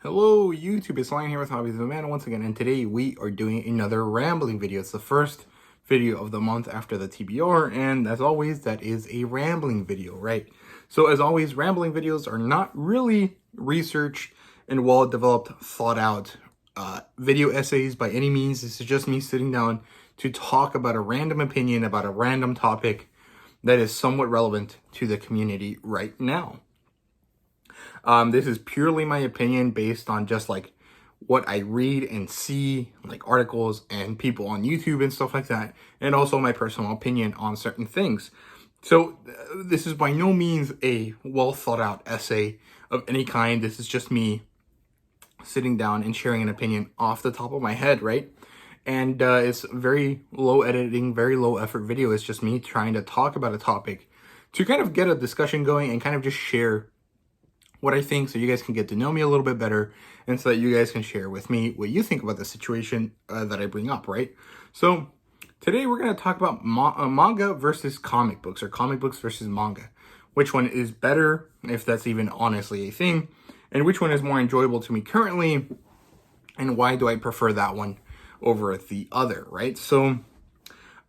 Hello YouTube, it's Lion here with Hobbies of a Man once again, and today we are doing another rambling video. It's the first video of the month after the TBR, and as always, that is a rambling video, right? So as always, rambling videos are not really researched and well-developed, thought-out video essays by any means. This is just me sitting down to talk about a random opinion about a random topic that is somewhat relevant to the community right now. This is purely my opinion based on just like what I read and see, like articles and people on YouTube and stuff like that, and also my personal opinion on certain things. So this is by no means a well thought out essay of any kind. This is just me sitting down and sharing an opinion off the top of my head, right? And it's very low editing, very low effort video. It's just me trying to talk about a topic to kind of get a discussion going and kind of just share what I think so you guys can get to know me a little bit better and so that you guys can share with me what you think about the situation that I bring up, right? So today we're going to talk about manga versus comic books, or comic books versus manga. Which one is better, if that's even honestly a thing, and which one is more enjoyable to me currently, and why do I prefer that one over the other, right? So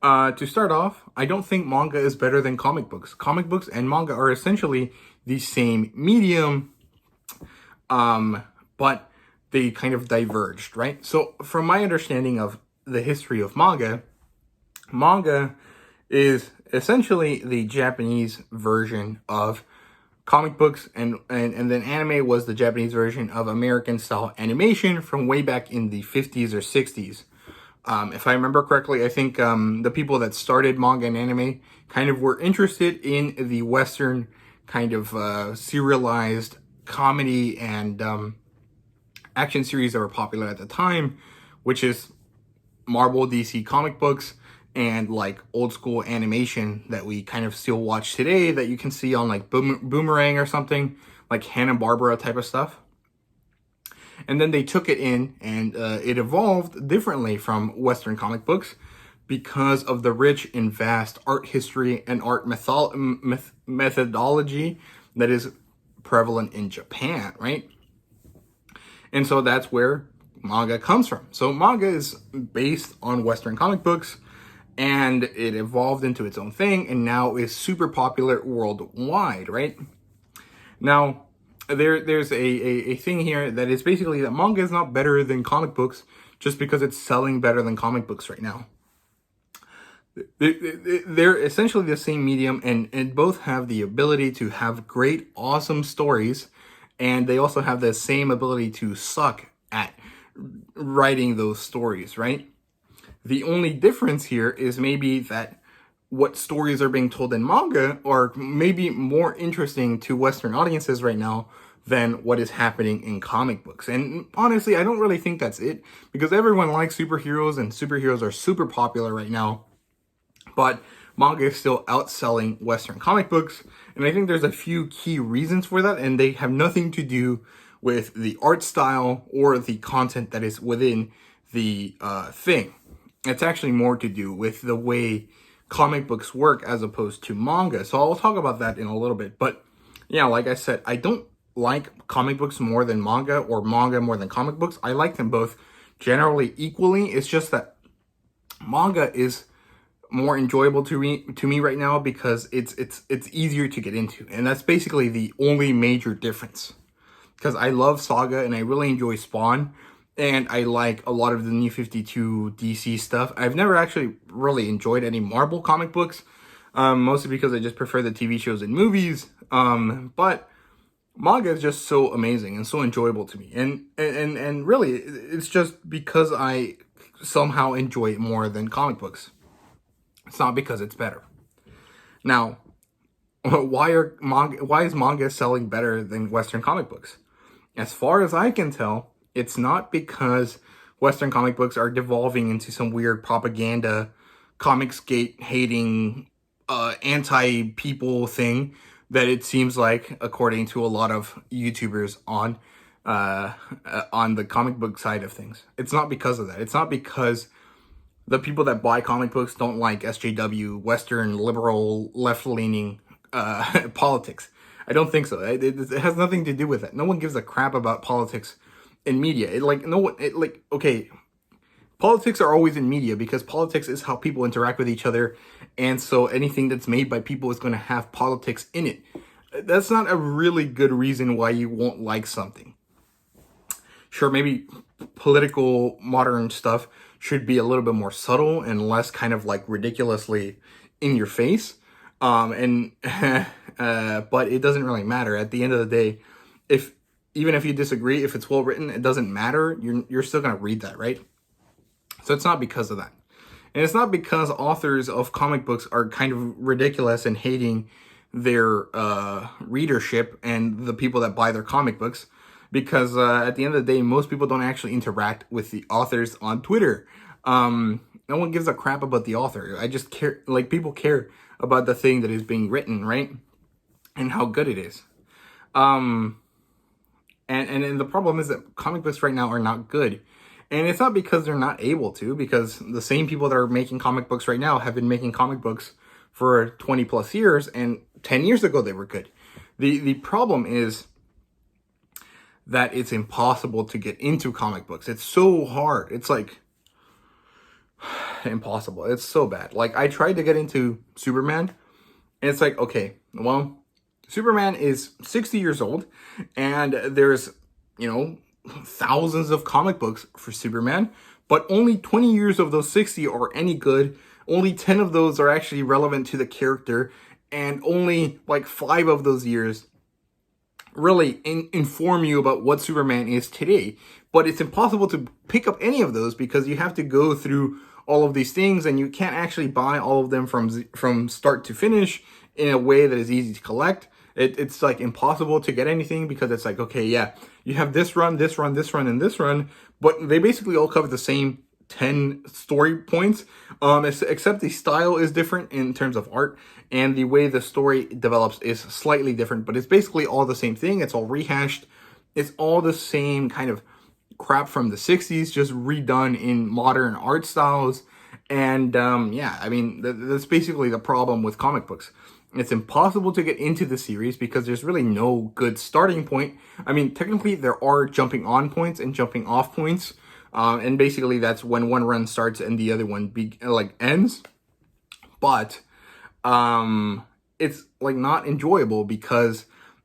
to start off, I don't think manga is better than comic books. Comic books and manga are essentially the same medium, but they kind of diverged, right? So from my understanding of the history of manga, manga is essentially the Japanese version of comic books, and then anime was the Japanese version of American style animation from way back in the 50s or 60s. If I remember correctly, I think the people that started manga and anime kind of were interested in the Western kind of serialized comedy and action series that were popular at the time, which is Marvel, DC comic books, and like old school animation that we kind of still watch today that you can see on like Boomerang or something, like Hanna-Barbera type of stuff. And then they took it in and it evolved differently from Western comic books because of the rich and vast art history and art methodology that is prevalent in Japan, right? And so that's where manga comes from. So manga is based on Western comic books, and it evolved into its own thing and now is super popular worldwide, right? Now, there's a thing here that is basically that manga is not better than comic books just because it's selling better than comic books right now. They're essentially the same medium, and both have the ability to have great, awesome stories, and they also have the same ability to suck at writing those stories, right? The only difference here is maybe that what stories are being told in manga are maybe more interesting to Western audiences right now than what is happening in comic books. And honestly, I don't really think that's it, because everyone likes superheroes and superheroes are super popular right now. But manga is still outselling Western comic books, and I think there's a few key reasons for that, and they have nothing to do with the art style or the content that is within the thing. It's actually more to do with the way comic books work as opposed to manga. So I'll talk about that in a little bit. But yeah, like I said, I don't like comic books more than manga, or manga more than comic books. I like them both generally equally. It's just that manga is more enjoyable to me right now because it's easier to get into, and that's basically the only major difference. Because I love Saga and I really enjoy Spawn, and I like a lot of the New 52 DC stuff. I've never actually really enjoyed any Marvel comic books, mostly because I just prefer the TV shows and movies. But manga is just so amazing and so enjoyable to me, and really it's just because I somehow enjoy it more than comic books. It's not because it's better. Now, why is manga selling better than Western comic books? As far as I can tell, it's not because Western comic books are devolving into some weird propaganda, Comicsgate hating, anti-people thing that it seems like, according to a lot of YouTubers on the comic book side of things. It's not because of that. It's not because the people that buy comic books don't like SJW, Western, liberal, left-leaning politics. I don't think so. It has nothing to do with that. No one gives a crap about politics in media. Okay, politics are always in media because politics is how people interact with each other, and so anything that's made by people is going to have politics in it. That's not a really good reason why you won't like something. Sure, maybe political modern stuff should be a little bit more subtle and less kind of like ridiculously in your face. And but it doesn't really matter. At the end of the day, if even if you disagree, if it's well written, it doesn't matter. You're still gonna read that, right? So it's not because of that. And it's not because authors of comic books are kind of ridiculous and hating their readership and the people that buy their comic books. Because at the end of the day, most people don't actually interact with the authors on Twitter. No one gives a crap about the author. I just care, like, people care about the thing that is being written, right? And how good it is. And the problem is that comic books right now are not good. And it's not because they're not able to, because the same people that are making comic books right now have been making comic books for 20 plus years, and 10 years ago they were good. The problem is that it's impossible to get into comic books. It's so hard. It's like impossible. It's so bad. Like, I tried to get into Superman, and it's like, okay, well, Superman is 60 years old, and there's, thousands of comic books for Superman, but only 20 years of those 60 are any good. Only 10 of those are actually relevant to the character, and only like 5 of those years really inform you about what Superman is today. But it's impossible to pick up any of those because you have to go through all of these things, and you can't actually buy all of them from start to finish in a way that is easy to collect. It's like impossible to get anything because it's like, okay, yeah, you have this run, this run, this run, and this run, but they basically all cover the same 10 story points, except the style is different in terms of art, and the way the story develops is slightly different, but it's basically all the same thing. It's all rehashed. It's all the same kind of crap from the 60s, just redone in modern art styles. And yeah, I mean, that's basically the problem with comic books. It's impossible to get into the series because there's really no good starting point. I mean, technically there are jumping on points and jumping off points. And basically that's when one run starts and the other one ends. But it's like not enjoyable because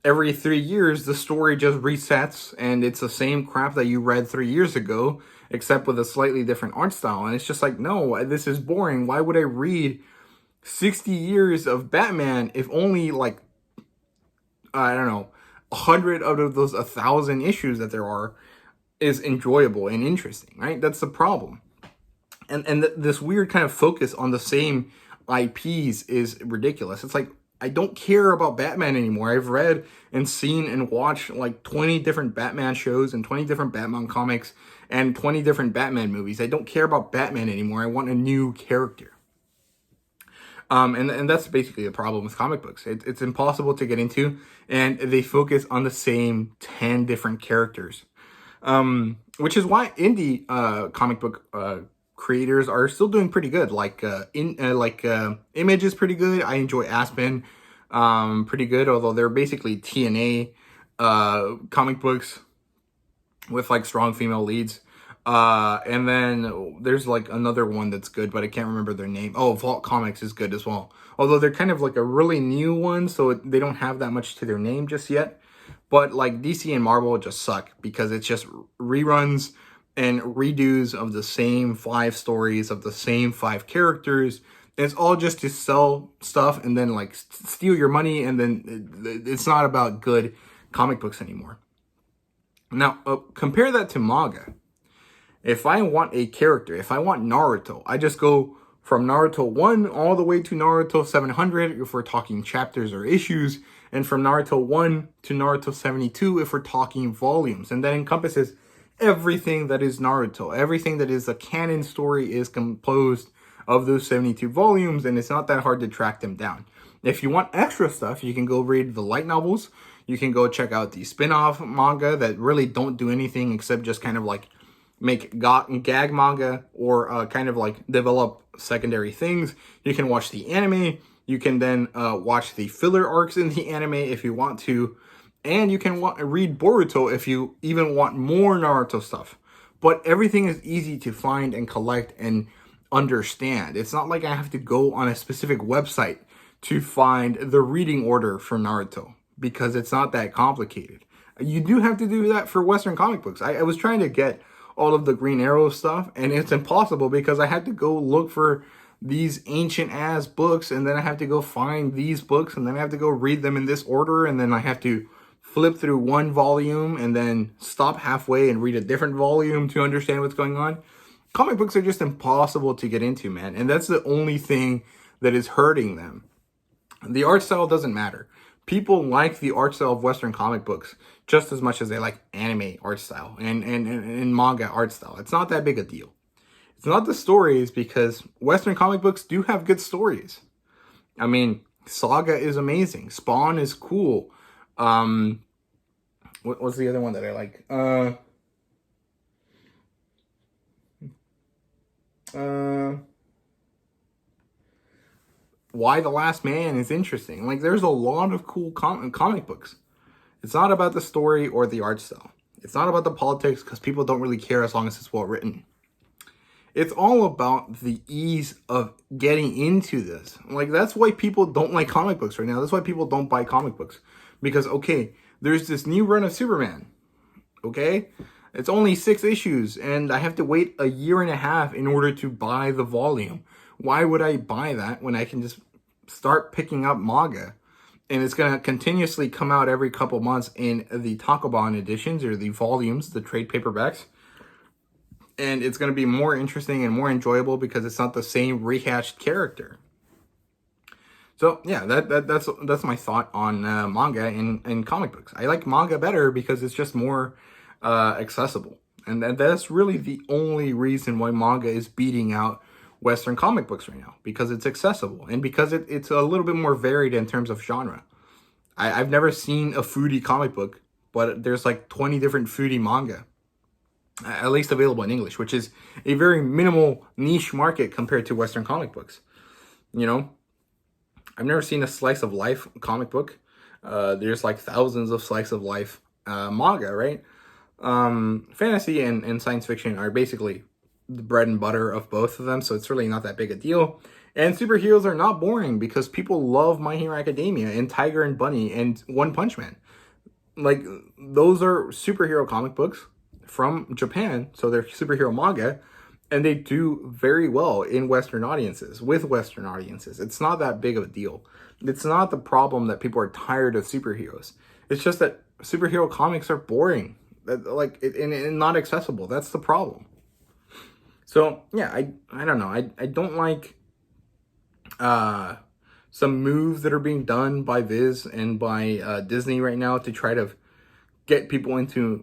every 3 years the story just resets and it's the same crap that you read 3 years ago, except with a slightly different art style. And it's just like, no, this is boring. Why would I read 60 years of Batman if only like, I don't know, 100 out of those 1,000 issues that there are is enjoyable and interesting, right? That's the problem. And this weird kind of focus on the same IPs is ridiculous. It's like, I don't care about Batman anymore. I've read and seen and watched like 20 different Batman shows and 20 different Batman comics and 20 different Batman movies. I don't care about Batman anymore. I want a new character. And that's basically the problem with comic books. It's impossible to get into, and they focus on the same 10 different characters. Which is why indie comic book creators are still doing pretty good. Image is pretty good. I enjoy Aspen pretty good, although they're basically TNA comic books with like strong female leads. And then there's like another one that's good, but I can't remember their name. Oh, Vault Comics is good as well. Although they're kind of like a really new one, so they don't have that much to their name just yet. But like DC and Marvel just suck because it's just reruns and redos of the same 5 stories of the same 5 characters. And it's all just to sell stuff and then like steal your money, and then it's not about good comic books anymore. Now, compare that to manga. If I want a character, if I want Naruto, I just go from Naruto 1 all the way to Naruto 700 if we're talking chapters or issues, and from Naruto 1 to Naruto 72 if we're talking volumes. And that encompasses everything that is Naruto. Everything that is a canon story is composed of those 72 volumes, and it's not that hard to track them down. If you want extra stuff, you can go read the light novels. You can go check out the spin-off manga that really don't do anything except just kind of like make gag manga or kind of like develop secondary things. You can watch the anime. You can then watch the filler arcs in the anime if you want to. And you can read Boruto if you even want more Naruto stuff. But everything is easy to find and collect and understand. It's not like I have to go on a specific website to find the reading order for Naruto, because it's not that complicated. You do have to do that for Western comic books. I was trying to get all of the Green Arrow stuff, and it's impossible because I had to go look for these ancient ass books, and then I have to go find these books, and then I have to go read them in this order, and then I have to flip through one volume and then stop halfway and read a different volume to understand what's going on. Comic books are just impossible to get into, man, and that's the only thing that is hurting them. The art style doesn't matter. People like the art style of Western comic books just as much as they like anime art style and manga art style. It's not that big a deal. It's not the stories, because Western comic books do have good stories. I mean, Saga is amazing. Spawn is cool. What's the other one that I like? Why the Last Man is interesting. Like, there's a lot of cool comic books. It's not about the story or the art style. It's not about the politics, because people don't really care as long as it's well written. It's all about the ease of getting into this. Like, that's why people don't like comic books right now. That's why people don't buy comic books. Because, okay, there's this new run of Superman. Okay? It's only 6 issues, and I have to wait a year and a half in order to buy the volume. Why would I buy that when I can just start picking up manga? And it's going to continuously come out every couple months in the Takoban editions, or the volumes, the trade paperbacks. And it's going to be more interesting and more enjoyable because it's not the same rehashed character. So yeah, that's my thought on manga and comic books. I like manga better because it's just more accessible. And that's really the only reason why manga is beating out Western comic books right now, because it's accessible and because it's a little bit more varied in terms of genre. I've never seen a foodie comic book, but there's like 20 different foodie manga, at least available in English, which is a very minimal niche market compared to Western comic books. You know, I've never seen a slice of life comic book. There's like thousands of slice of life manga, right? Fantasy and science fiction are basically the bread and butter of both of them, so it's really not that big a deal. And superheroes are not boring because people love My Hero Academia and Tiger and Bunny and One Punch Man. Like, those are superhero comic books from Japan, so they're superhero manga, and they do very well in Western audiences, with Western audiences. It's not that big of a deal. It's not the problem that people are tired of superheroes. It's just that superhero comics are boring, and not accessible. That's the problem. So yeah, I don't know. I don't like some moves that are being done by Viz and by Disney right now to try to get people into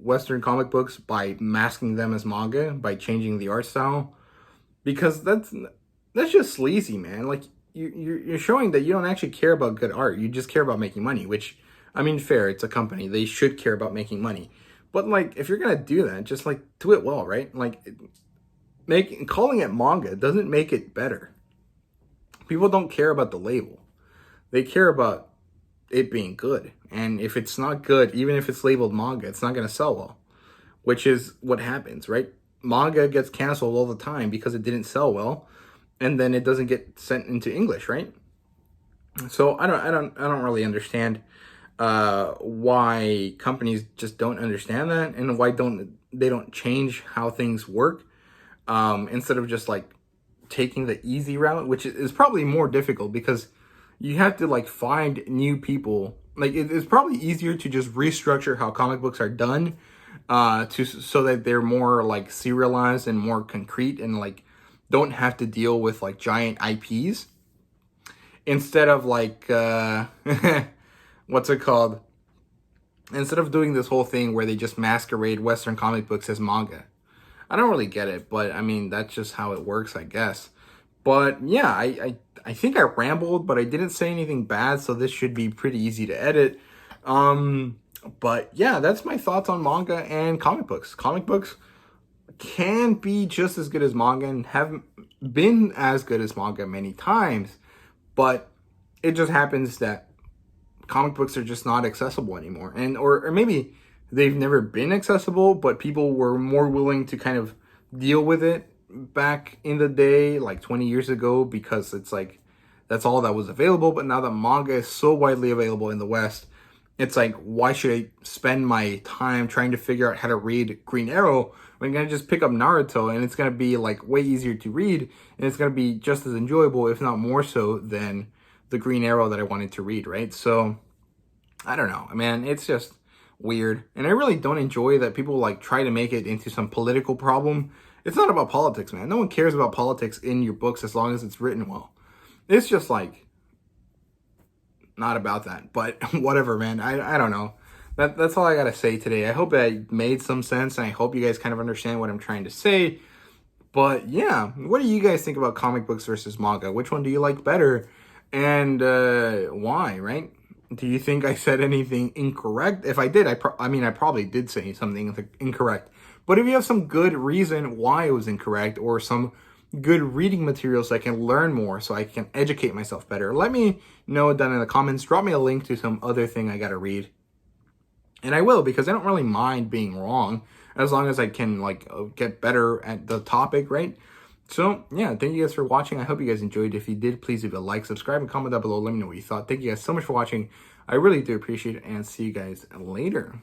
Western comic books by masking them as manga, by changing the art style, because that's just sleazy, man. Like, you're showing that you don't actually care about good art. You just care about making money, which, I mean, fair. It's a company. They should care about making money. But like, if you're gonna do that, just like do it well, right? Like, calling it manga doesn't make it better. People don't care about the label. They care about it being good. And if it's not good, even if it's labeled manga, it's not gonna sell well, which is what happens, right? Manga gets canceled all the time because it didn't sell well, and then it doesn't get sent into English, right? So I don't really understand why companies just don't understand that, and why they don't change how things work, instead of just like taking the easy route, which is probably more difficult because you have to like find new people. Like, it's probably easier to just restructure how comic books are done, so that they're more like serialized and more concrete, and like don't have to deal with like giant IPs, instead of like what's it called? Instead of doing this whole thing where they just masquerade Western comic books as manga. I don't really get it, but I mean, that's just how it works, I guess. But yeah, I think I rambled, but I didn't say anything bad, so this should be pretty easy to edit. But yeah, that's my thoughts on manga and comic books. Comic books can be just as good as manga and have been as good as manga many times, but it just happens that comic books are just not accessible anymore. And or maybe they've never been accessible, but people were more willing to kind of deal with it back in the day, like 20 years ago, because it's like that's all that was available. But now that manga is so widely available in the West, it's like, why should I spend my time trying to figure out how to read Green Arrow when I'm going to just pick up Naruto, and it's going to be like way easier to read, and it's going to be just as enjoyable, if not more so, than the Green Arrow that I wanted to read, right? So, I don't know, man, it's just weird. And I really don't enjoy that people like try to make it into some political problem. It's not about politics, man. No one cares about politics in your books as long as it's written well. It's just like, not about that, but whatever, man. I don't know. That's all I gotta say today. I hope that made some sense, and I hope you guys kind of understand what I'm trying to say. But yeah, what do you guys think about comic books versus manga? Which one do you like better, and why? Right? Do you think I said anything incorrect? If I did, I mean, I probably did say something incorrect. But if you have some good reason why it was incorrect, or some good reading materials so I can learn more, so I can educate myself better, let me know down in the comments. Drop me a link to some other thing I gotta read, and I will, because I don't really mind being wrong as long as I can like get better at the topic, right? So yeah, thank you guys for watching. I hope you guys enjoyed. If you did, please leave a like, subscribe, and comment down below. Let me know what you thought. Thank you guys so much for watching. I really do appreciate it, and see you guys later.